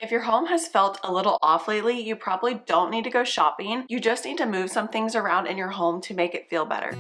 If your home has felt a little off lately, you probably don't need to go shopping. You just need to move some things around in your home to make it feel better.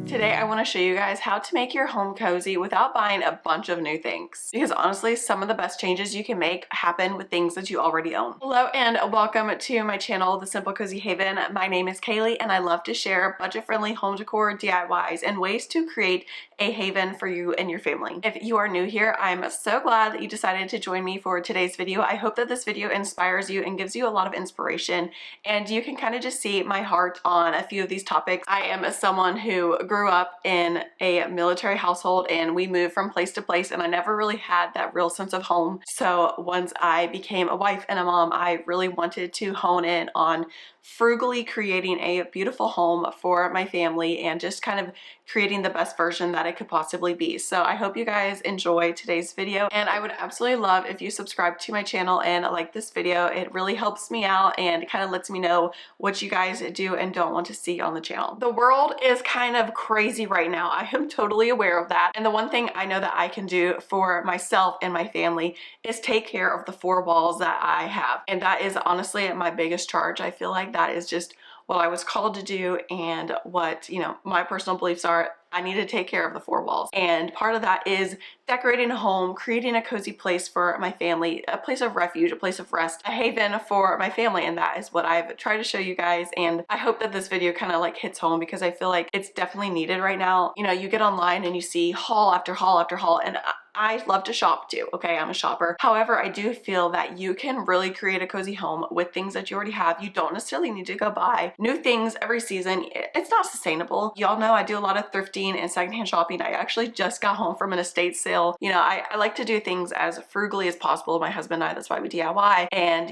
Today I want to show you guys how to make your home cozy without buying a bunch of new things. Because honestly, some of the best changes you can make happen with things that you already own. Hello and welcome to my channel, The Simple Cozy Haven. My name is Kaylee and I love to share budget-friendly home decor DIYs and ways to create a haven for you and your family. If you are new here, I'm so glad that you decided to join me for today's video. I hope that this video inspires you and gives you a lot of inspiration, and you can kind of just see my heart on a few of these topics. I am someone who grew up in a military household and we moved from place to place, and I never really had that real sense of home. So once I became a wife and a mom, I really wanted to hone in on frugally creating a beautiful home for my family and just kind of creating the best version that it could possibly be. So I hope you guys enjoy today's video, and I would absolutely love if you subscribe to my channel and like this video. It really helps me out and kind of lets me know what you guys do and don't want to see on the channel. The world is kind of crazy right now. I am totally aware of that, and the one thing I know that I can do for myself and my family is take care of the four walls that I have, and that is honestly my biggest charge. I feel like that is just what I was called to do and what, my personal beliefs are. I need to take care of the four walls. And part of that is decorating a home, creating a cozy place for my family, a place of refuge, a place of rest, a haven for my family. And that is what I've tried to show you guys. And I hope that this video kind of like hits home because I feel like it's definitely needed right now. You get online and you see haul after haul after haul, and I love to shop too, okay? I'm a shopper. However, I do feel that you can really create a cozy home with things that you already have. You don't necessarily need to go buy new things every season. It's not sustainable. Y'all know I do a lot of thrifting and secondhand shopping. I actually just got home from an estate sale. I like to do things as frugally as possible. My husband and I, that's why we DIY, and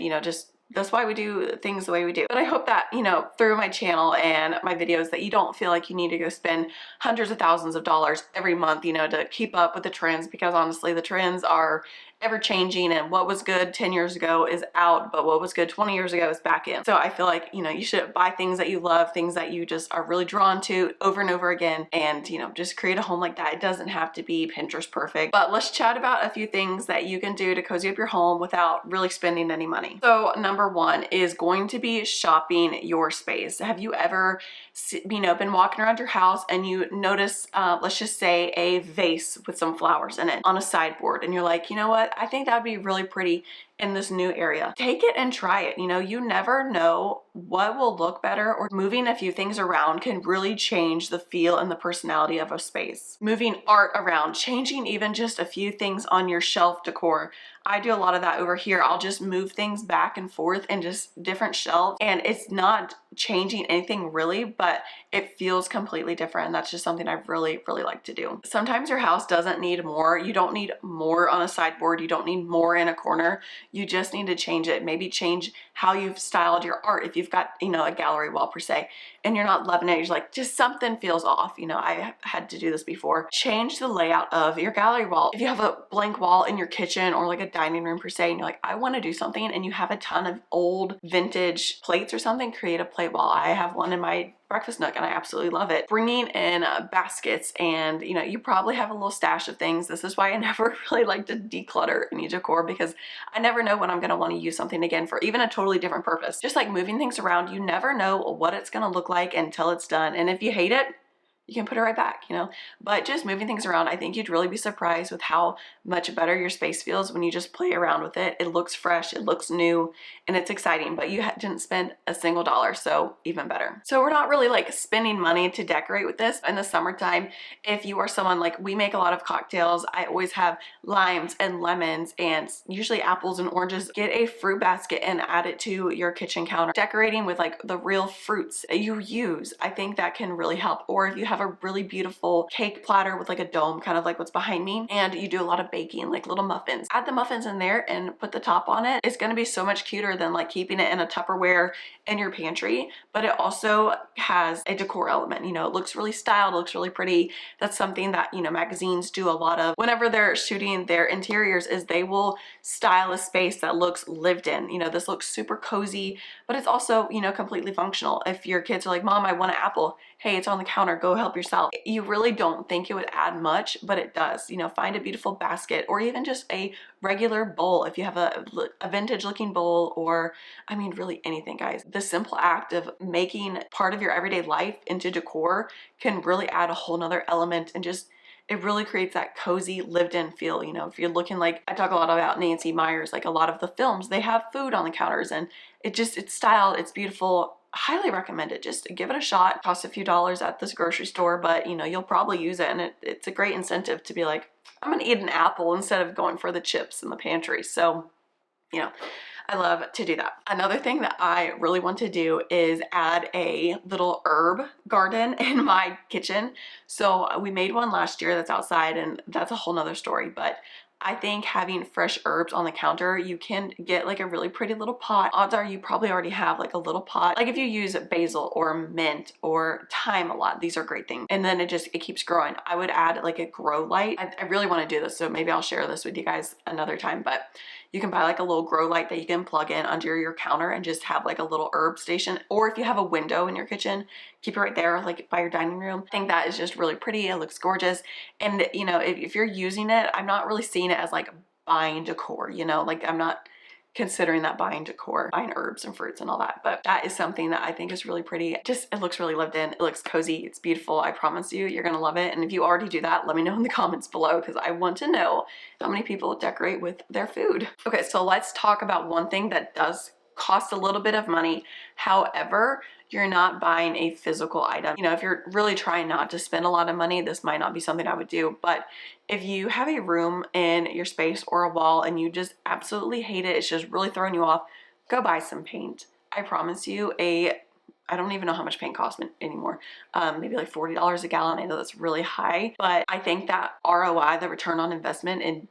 that's why we do things the way we do. But I hope that, through my channel and my videos, that you don't feel like you need to go spend hundreds of thousands of dollars every month, to keep up with the trends, because honestly, the trends are ever changing, and what was good 10 years ago is out, but what was good 20 years ago is back in. So I feel like, you should buy things that you love, things that you just are really drawn to over and over again, and, just create a home like that. It doesn't have to be Pinterest perfect, but let's chat about a few things that you can do to cozy up your home without really spending any money. So number one is going to be shopping your space. Have you ever, been walking around your house and you notice, let's just say, a vase with some flowers in it on a sideboard, and you're like, you know what? I think that'd be really pretty in this new area. Take it and try it. You never know what will look better, or moving a few things around can really change the feel and the personality of a space. Moving art around, changing even just a few things on your shelf decor. I do a lot of that over here. I'll just move things back and forth in just different shelves, and it's not changing anything really, but it feels completely different. And that's just something I really, really like to do. Sometimes your house doesn't need more. You don't need more on a sideboard. You don't need more in a corner. You just need to change it. Maybe change how you've styled your art. If you've got, a gallery wall per se, and you're not loving it, you're like, just something feels off. I had to do this before. Change the layout of your gallery wall. If you have a blank wall in your kitchen or like a dining room per se, and you're like, I want to do something, and you have a ton of old vintage plates or something, create a plate wall. I have one in my breakfast nook and I absolutely love it. Bringing in baskets, and you probably have a little stash of things. This is why I never really like to declutter any decor, because I never know when I'm going to want to use something again for even a totally different purpose. Just like moving things around, you never know what it's going to look like until it's done, and if you hate it, you can put it right back, but just moving things around, I think you'd really be surprised with how much better your space feels when you just play around with it. It looks fresh, it looks new, and it's exciting, but you didn't spend a single dollar, so even better. So we're not really like spending money to decorate with this. In the summertime, if you are someone like, we make a lot of cocktails, I always have limes and lemons and usually apples and oranges. Get a fruit basket and add it to your kitchen counter. Decorating with like the real fruits that you use, I think that can really help. Or if you have a really beautiful cake platter with like a dome, kind of like what's behind me, and you do a lot of baking, like little muffins, add the muffins in there and put the top on it. It's going to be so much cuter than like keeping it in a Tupperware in your pantry, but it also has a decor element. It looks really styled, it looks really pretty. That's something that, magazines do a lot of whenever they're shooting their interiors, is they will style a space that looks lived in. This looks super cozy, but it's also, completely functional. If your kids are like, Mom, I want an apple, hey, it's on the counter, go help yourself. You really don't think it would add much, but it does. You know, find a beautiful basket or even just a regular bowl if you have a vintage looking bowl, or I mean really anything, guys. The simple act of making part of your everyday life into decor can really add a whole nother element, and just it really creates that cozy lived in feel. You know, if you're looking, like I talk a lot about Nancy Meyers, like a lot of the films, they have food on the counters, and it's styled, it's beautiful. Highly recommend it. Just give it a shot. It costs a few dollars at this grocery store, but you know, you'll probably use it, and it's a great incentive to be like, I'm gonna eat an apple instead of going for the chips in the pantry. So, you know, I love to do that. Another thing that I really want to do is add a little herb garden in my kitchen. So we made one last year that's outside, and that's a whole nother story, but I think having fresh herbs on the counter, you can get like a really pretty little pot. Odds are you probably already have like a little pot. Like if you use basil or mint or thyme a lot, these are great things. And then it keeps growing. I would add like a grow light. I really want to do this, so maybe I'll share this with you guys another time, but you can buy like a little grow light that you can plug in under your counter and just have like a little herb station. Or if you have a window in your kitchen, keep it right there, like by your dining room. I think that is just really pretty. It looks gorgeous. And you know, if you're using it, I'm not really seeing it as like buying decor, you know, like I'm not considering that buying decor, buying herbs and fruits and all that, but that is something that I think is really pretty. Just, it looks really lived in, it looks cozy, it's beautiful. I promise you, you're gonna love it. And if you already do that, let me know in the comments below, because I want to know how many people decorate with their food. Okay, so let's talk about one thing that does cost a little bit of money. However, you're not buying a physical item. You know, if you're really trying not to spend a lot of money, this might not be something I would do. But if you have a room in your space or a wall and you just absolutely hate it, it's just really throwing you off, go buy some paint. I promise you, I don't even know how much paint costs anymore. Maybe like $40 a gallon. I know that's really high, but I think that ROI, the return on investment in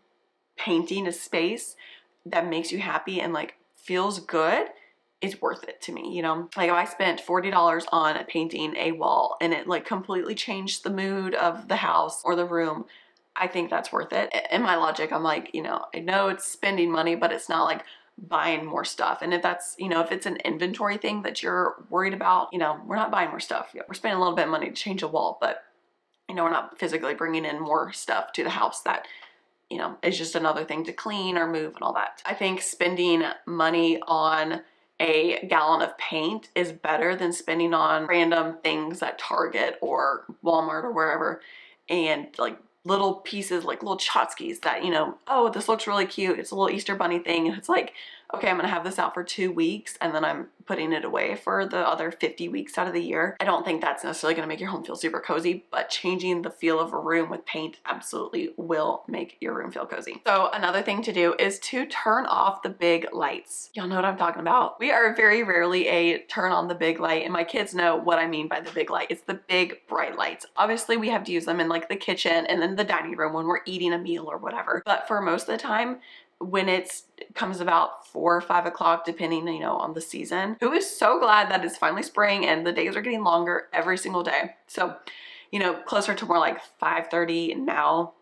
painting a space that makes you happy and like feels good, is worth it to me. You know, like if I spent $40 on painting a wall and it like completely changed the mood of the house or the room, I think that's worth it. In my logic, I'm like, you know, I know it's spending money, but it's not like buying more stuff. And if that's, you know, if it's an inventory thing that you're worried about, you know, we're not buying more stuff. Yeah, we're spending a little bit of money to change a wall, but you know, we're not physically bringing in more stuff to the house that, you know, is just another thing to clean or move and all that. I think spending money on a gallon of paint is better than spending on random things at Target or Walmart or wherever, and like little pieces, like little tchotchkes that, you know, oh, this looks really cute, it's a little Easter bunny thing, and it's like, okay, I'm gonna have this out for 2 weeks and then I'm putting it away for the other 50 weeks out of the year. I don't think that's necessarily gonna make your home feel super cozy, but changing the feel of a room with paint absolutely will make your room feel cozy. So another thing to do is to turn off the big lights. Y'all know what I'm talking about. We are very rarely a turn on the big light, and my kids know what I mean by the big light. It's the big bright lights. Obviously we have to use them in like the kitchen and then the dining room when we're eating a meal or whatever, but for most of the time, when it comes about 4 or 5 o'clock, depending, you know, on the season. Who is so glad that it's finally spring and the days are getting longer every single day. So, you know, closer to more like 5:30 now,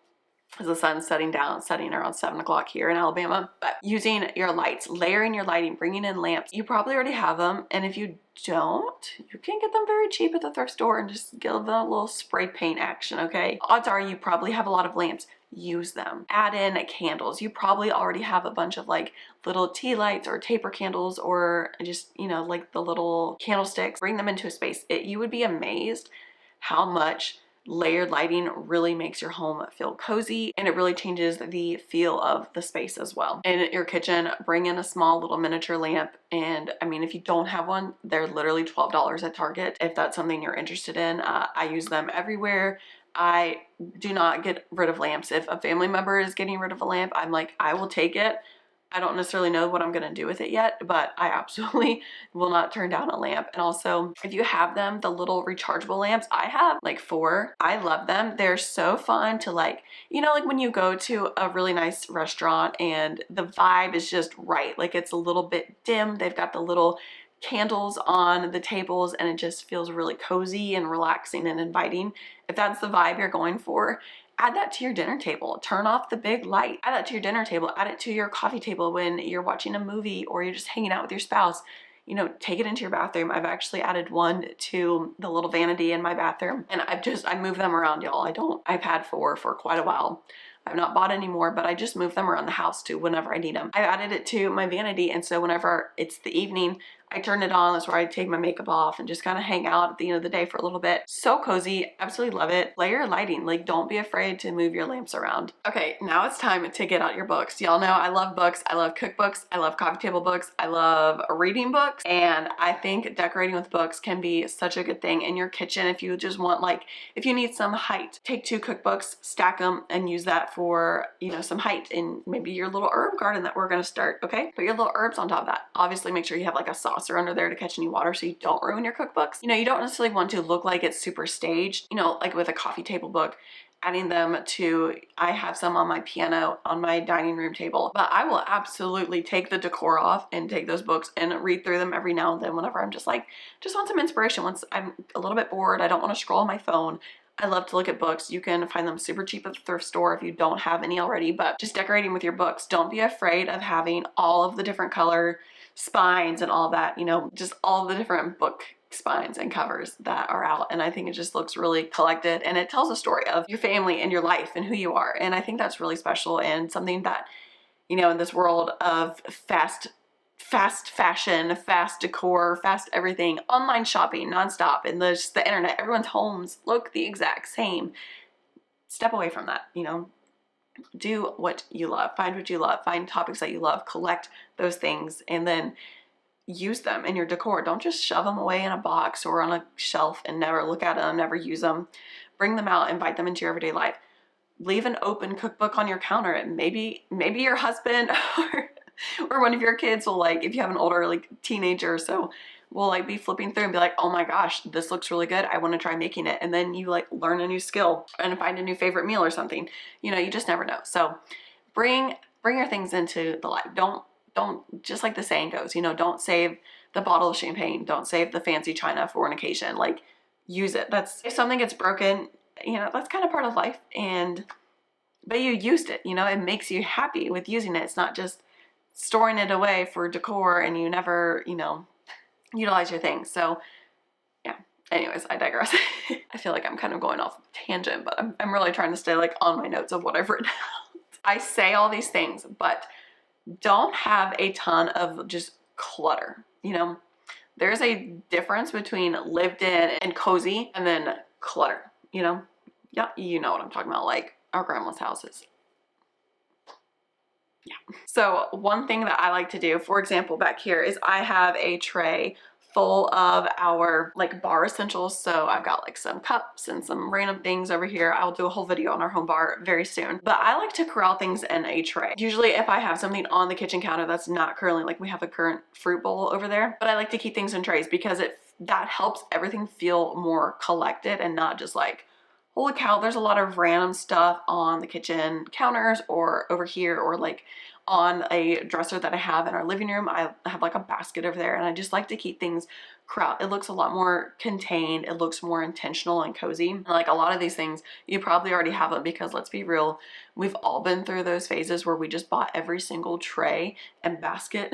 as the sun's setting around 7 o'clock here in Alabama. But using your lights, layering your lighting, bringing in lamps, you probably already have them. And if you don't, you can get them very cheap at the thrift store and just give them a little spray paint action, okay? Odds are you probably have a lot of lamps. Use them. Add in candles. You probably already have a bunch of like little tea lights or taper candles, or just, you know, like the little candlesticks. Bring them into a space. You would be amazed how much layered lighting really makes your home feel cozy, and it really changes the feel of the space as well. In your kitchen, bring in a small little miniature lamp, and I mean, if you don't have one, they're literally $12 at Target if that's something you're interested in. I use them everywhere. I do not get rid of lamps. If a family member is getting rid of a lamp, I'm like, I will take it. I don't necessarily know what I'm gonna do with it yet, but I absolutely will not turn down a lamp. And also, if you have them, the little rechargeable lamps, I have like 4. I love them. They're so fun to like, you know, like when you go to a really nice restaurant and the vibe is just right, like it's a little bit dim, they've got the little candles on the tables and it just feels really cozy and relaxing and inviting. If that's the vibe you're going for, add that to your dinner table. Turn off the big light. Add that to your dinner table. Add it to your coffee table when you're watching a movie or you're just hanging out with your spouse. you know, take it into your bathroom. I've actually added one to the little vanity in my bathroom, and I move them around, y'all. I've had four for quite a while. I've not bought any more, but I just move them around the house too whenever I need them. I've added it to my vanity, and so whenever it's the evening, I turn it on. That's where I take my makeup off and just kind of hang out at the end of the day for a little bit. So cozy, absolutely love it. Layer lighting, like don't be afraid to move your lamps around. Okay, now it's time to get out your books. Y'all know I love books. I love cookbooks. I love coffee table books. I love reading books. And I think decorating with books can be such a good thing in your kitchen if you just want, like, if you need some height, take 2 cookbooks, stack them, and use that for, you know, some height in maybe your little herb garden that we're gonna start, okay? Put your little herbs on top of that. Obviously make sure you have like a saucer under there to catch any water so you don't ruin your cookbooks. You know, you don't necessarily want to look like it's super staged, you know, like with a coffee table book, adding them to, I have some on my piano on my dining room table, but I will absolutely take the decor off and take those books and read through them every now and then whenever I'm just like, just want some inspiration. Once I'm a little bit bored, I don't want to scroll on my phone. I love to look at books. You can find them super cheap at the thrift store if you don't have any already, but just decorating with your books. Don't be afraid of having all of the different color spines and all that, you know, just all the different book spines and covers that are out. And I think it just looks really collected, and it tells a story of your family and your life and who you are. And I think that's really special and something that, you know, in this world of fast fashion, fast decor, fast everything, online shopping nonstop, and the internet, everyone's homes look the exact same. Step away from that, you know. Do what you love. Find what you love. Find topics that you love. Collect those things and then use them in your decor. Don't just shove them away in a box or on a shelf and never look at them, never use them. Bring them out, invite them into your everyday life. Leave an open cookbook on your counter, and maybe your husband or one of your kids will, like, if you have an older like teenager or so, will like be flipping through and be like, oh my gosh, this looks really good. I want to try making it. And then you like learn a new skill and find a new favorite meal or something. You know, you just never know. So bring your things into the light. Don't, just like the saying goes, you know, don't save the bottle of champagne. Don't save the fancy china for an occasion. Like, use it. That's, if something gets broken, you know, that's kind of part of life. But you used it, you know, it makes you happy with using it. It's not just storing it away for decor and you never, you know, utilize your things. So yeah, anyways, I digress. I feel like I'm kind of going off a tangent, but I'm really trying to stay like on my notes of what I've written out. I say all these things, but don't have a ton of just clutter, you know. There's a difference between lived in and cozy and then clutter, you know. Yeah, you know what I'm talking about, like our grandma's houses. Yeah. So one thing that I like to do, for example, back here is I have a tray full of our like bar essentials. So I've got like some cups and some random things over here. I'll do a whole video on our home bar very soon, but I like to corral things in a tray. Usually if I have something on the kitchen counter that's not currently, like we have a current fruit bowl over there, but I like to keep things in trays because that helps everything feel more collected and not just like, holy cow, there's a lot of random stuff on the kitchen counters or over here or like on a dresser that I have in our living room. I have like a basket over there, and I just like to keep things corralled. It looks a lot more contained. It looks more intentional and cozy. And like a lot of these things, you probably already have them because let's be real, we've all been through those phases where we just bought every single tray and basket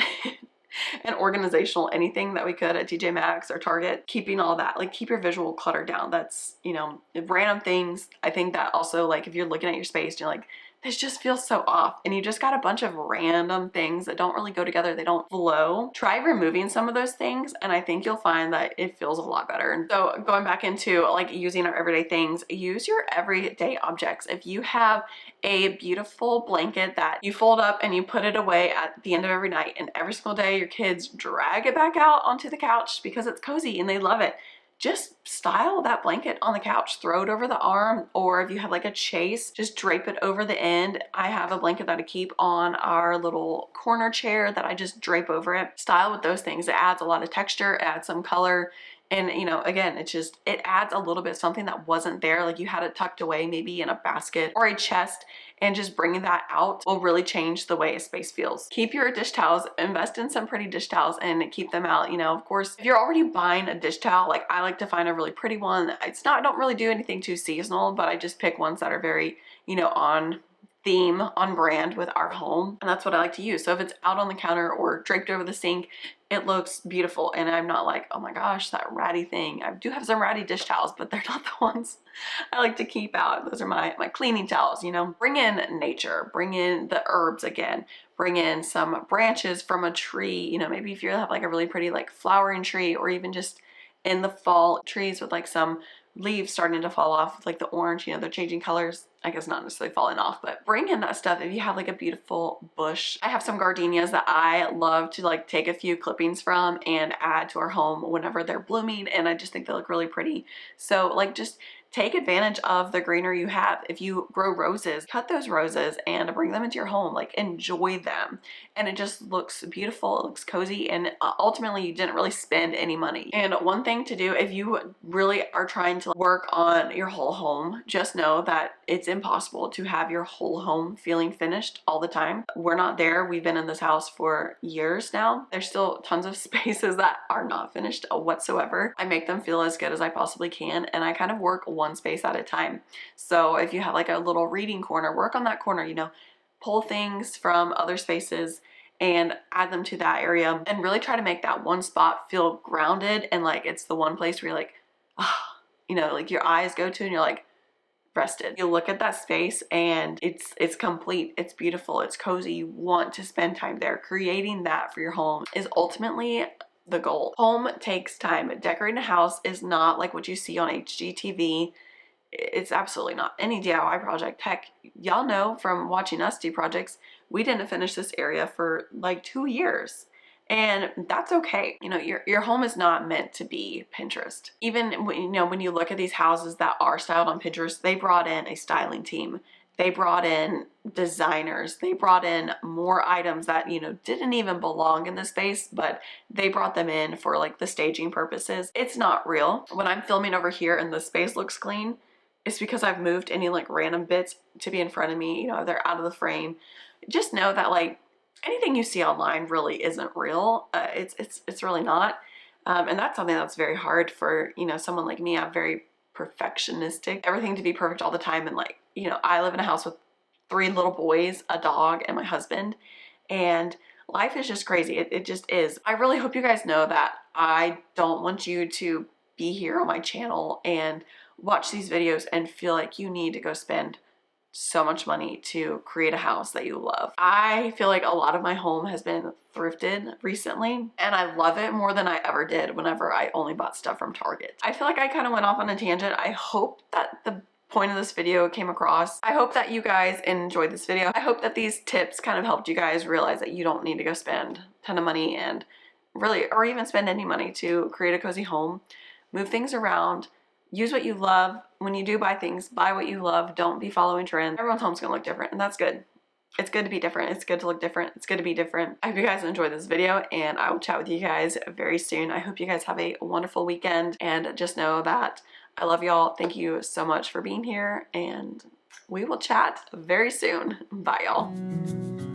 and organizational anything that we could at TJ Maxx or Target. Keeping all that, like, keep your visual clutter down. That's, you know, random things. I think that also, like, if you're looking at your space, you're like, this just feels so off, and you just got a bunch of random things that don't really go together, they don't flow. Try removing some of those things, and I think you'll find that it feels a lot better. And so going back into like using our everyday things, use your everyday objects. If you have a beautiful blanket that you fold up and you put it away at the end of every night, and every single day your kids drag it back out onto the couch because it's cozy and they love it, just style that blanket on the couch, throw it over the arm, or if you have like a chase, just drape it over the end. I have a blanket that I keep on our little corner chair that I just drape over it. Style with those things. It adds a lot of texture, it adds some color. And, you know, again, it adds a little bit something that wasn't there, like you had it tucked away maybe in a basket or a chest, and just bringing that out will really change the way a space feels. Keep your dish towels, invest in some pretty dish towels and keep them out. You know, of course, if you're already buying a dish towel, like I like to find a really pretty one. I don't really do anything too seasonal, but I just pick ones that are very, you know, on theme on brand with our home, and that's what I like to use. So if it's out on the counter or draped over the sink, it looks beautiful, and I'm not like, oh my gosh, that ratty thing. I do have some ratty dish towels, but they're not the ones I like to keep out. Those are my cleaning towels, you know. Bring in nature, bring in the herbs again, bring in some branches from a tree, you know, maybe if you have like a really pretty like flowering tree, or even just in the fall trees with like some leaves starting to fall off, like the orange, you know, they're changing colors. I guess not necessarily falling off, but bring in that stuff if you have like a beautiful bush. I have some gardenias that I love to like take a few clippings from and add to our home whenever they're blooming, and I just think they look really pretty. So like just take advantage of the greenery you have. If you grow roses, cut those roses and bring them into your home, like enjoy them. And it just looks beautiful, it looks cozy, and ultimately you didn't really spend any money. And one thing to do if you really are trying to work on your whole home, just know that it's impossible to have your whole home feeling finished all the time. We're not there. We've been in this house for years now. There's still tons of spaces that are not finished whatsoever. I make them feel as good as I possibly can, and I kind of work one space at a time. So if you have like a little reading corner, work on that corner, you know, pull things from other spaces and add them to that area, and really try to make that one spot feel grounded, and like it's the one place where you're like, ah, you know, like your eyes go to and you're like rested. You look at that space and it's complete, it's beautiful, it's cozy, you want to spend time there. Creating that for your home is ultimately the goal. Home takes time. Decorating a house is not like what you see on HGTV. It's absolutely not any DIY project. Heck, y'all know from watching us do projects, we didn't finish this area for like 2 years. And that's okay. You know, your home is not meant to be Pinterest. Even when, you know, when you look at these houses that are styled on Pinterest, they brought in a styling team. They brought in designers. They brought in more items that, you know, didn't even belong in the space, but they brought them in for like the staging purposes. It's not real. When I'm filming over here and the space looks clean, it's because I've moved any like random bits to be in front of me. You know, they're out of the frame. Just know that like anything you see online really isn't real. It's really not. And that's something that's very hard for, you know, someone like me. I'm very perfectionistic, everything to be perfect all the time. And like, you know, I live in a house with 3 little boys, a dog, and my husband, and life is just crazy. It just is. I really hope you guys know that I don't want you to be here on my channel and watch these videos and feel like you need to go spend so much money to create a house that you love. I feel like a lot of my home has been thrifted recently, and I love it more than I ever did whenever I only bought stuff from Target. I feel like I kind of went off on a tangent. I hope that the point of this video came across. I hope that you guys enjoyed this video. I hope that these tips kind of helped you guys realize that you don't need to go spend a ton of money and really, or even spend any money to create a cozy home. Move things around. Use what you love. When you do buy things, buy what you love. Don't be following trends. Everyone's home's gonna look different, and that's good. It's good to be different. It's good to look different. It's good to be different. I hope you guys enjoyed this video, and I will chat with you guys very soon. I hope you guys have a wonderful weekend, and just know that I love y'all. Thank you so much for being here, and we will chat very soon. Bye, y'all.